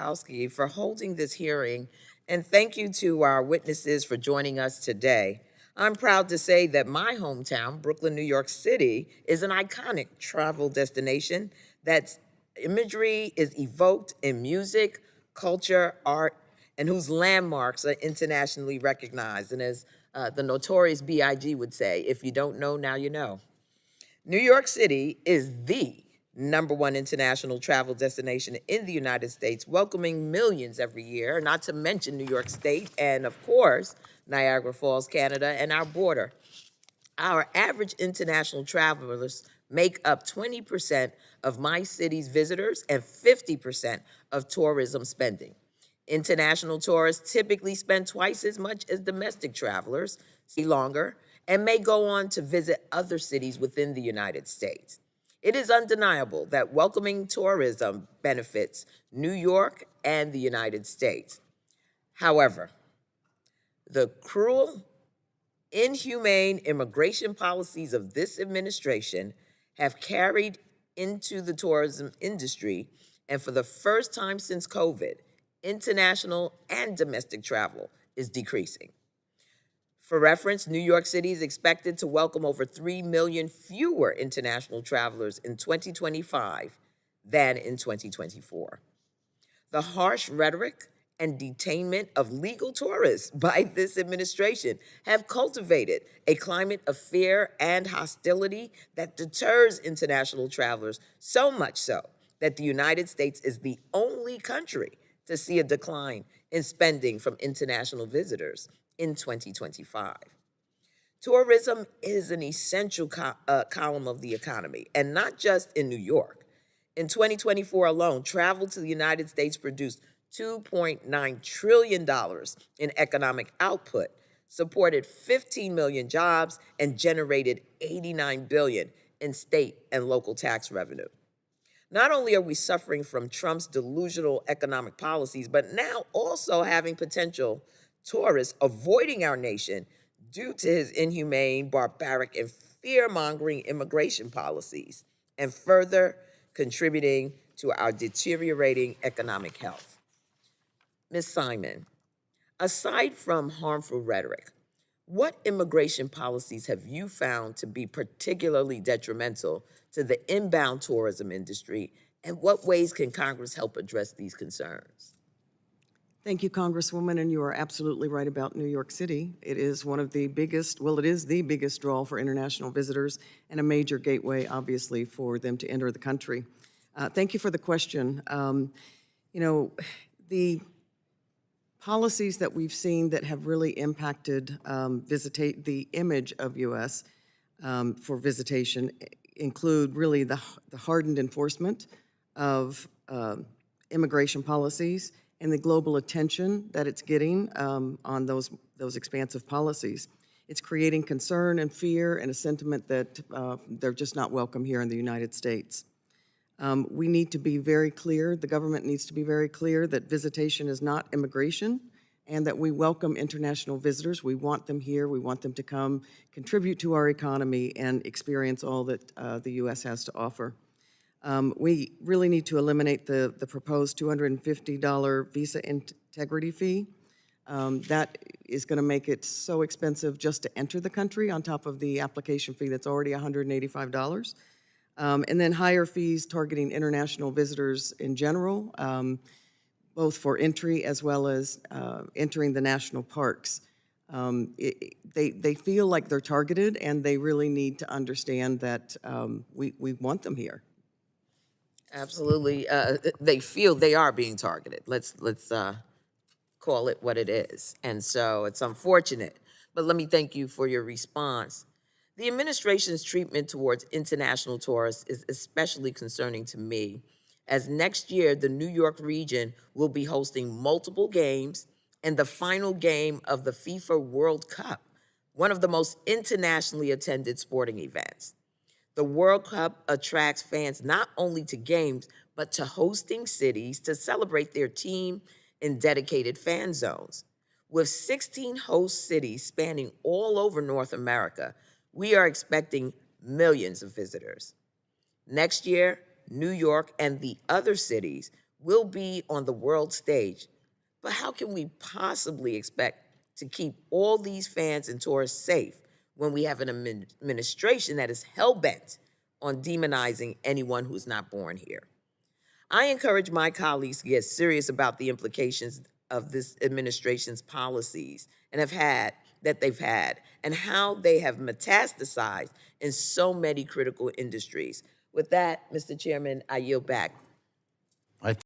Owski for holding this hearing, and thank you to our witnesses for joining us today. I'm proud to say that my hometown, Brooklyn, New York City, is an iconic travel destination that's imagery is evoked in music, culture, art, and whose landmarks are internationally recognized. And as the notorious B.I.G. would say, if you don't know, now you know. New York City is the #1 international travel destination in the United States, welcoming millions every year, not to mention New York State and, of course, Niagara Falls, Canada, and our border. Our average international travelers make up 20% of my city's visitors and 50% of tourism spending. International tourists typically spend twice as much as domestic travelers, stay longer, and may go on to visit other cities within the United States. It is undeniable that welcoming tourism benefits New York and the United States. However, the cruel, inhumane immigration policies of this administration have carried into the tourism industry, and for the first time since COVID, international and domestic travel is decreasing. For reference, New York City is expected to welcome over 3 million fewer international travelers in 2025 than in 2024. The harsh rhetoric and detainment of legal tourists by this administration have cultivated a climate of fear and hostility that deters international travelers, so much so that the United States is the only country to see a decline in spending from international visitors in 2025. Tourism is an essential column of the economy, and not just in New York. In 2024 alone, travel to the United States produced $2.9 trillion in economic output, supported 15 million jobs, and generated $89 billion in state and local tax revenue. Not only are we suffering from Trump's delusional economic policies, but now also having potential tourists avoiding our nation due to his inhumane, barbaric, and fear-mongering immigration policies, and further contributing to our deteriorating economic health. Ms. Simon, aside from harmful rhetoric, what immigration policies have you found to be particularly detrimental to the inbound tourism industry, and what ways can Congress help address these concerns? Thank you, Congresswoman, and you are absolutely right about New York City. It is one of the biggest, well, it is the biggest draw for international visitors and a major gateway, obviously, for them to enter the country. Thank you for the question. The policies that we've seen that have really impacted the image of U.S. For visitation include really the hardened enforcement of immigration policies and the global attention that it's getting on those expansive policies. It's creating concern and fear and a sentiment that they're just not welcome here in the United States. We need to be very clear, the government needs to be very clear that visitation is not immigration and that we welcome international visitors. We want them here. We want them to come contribute to our economy and experience all that the U.S. has to offer. We really need to eliminate the proposed $250 visa integrity fee. That is going to make it so expensive just to enter the country on top of the application fee that's already $185. And then higher fees targeting international visitors in general, both for entry as well as entering the national parks. They feel like they're targeted, and they really need to understand that we want them here. Absolutely. They feel they are being targeted. Let's call it what it is. And so it's unfortunate. But let me thank you for your response. The administration's treatment towards international tourists is especially concerning to me, as next year the New York region will be hosting multiple games and the final game of the FIFA World Cup, one of the most internationally attended sporting events. The World Cup attracts fans not only to games, but to hosting cities to celebrate their team in dedicated fan zones. With 16 host cities spanning all over North America, we are expecting millions of visitors. Next year, New York and the other cities will be on the world stage. But how can we possibly expect to keep all these fans and tourists safe when we have an administration that is hell-bent on demonizing anyone who's not born here? I encourage my colleagues to get serious about the implications of this administration's policies they've had, and how they have metastasized in so many critical industries. With that, Mr. Chairman, I yield back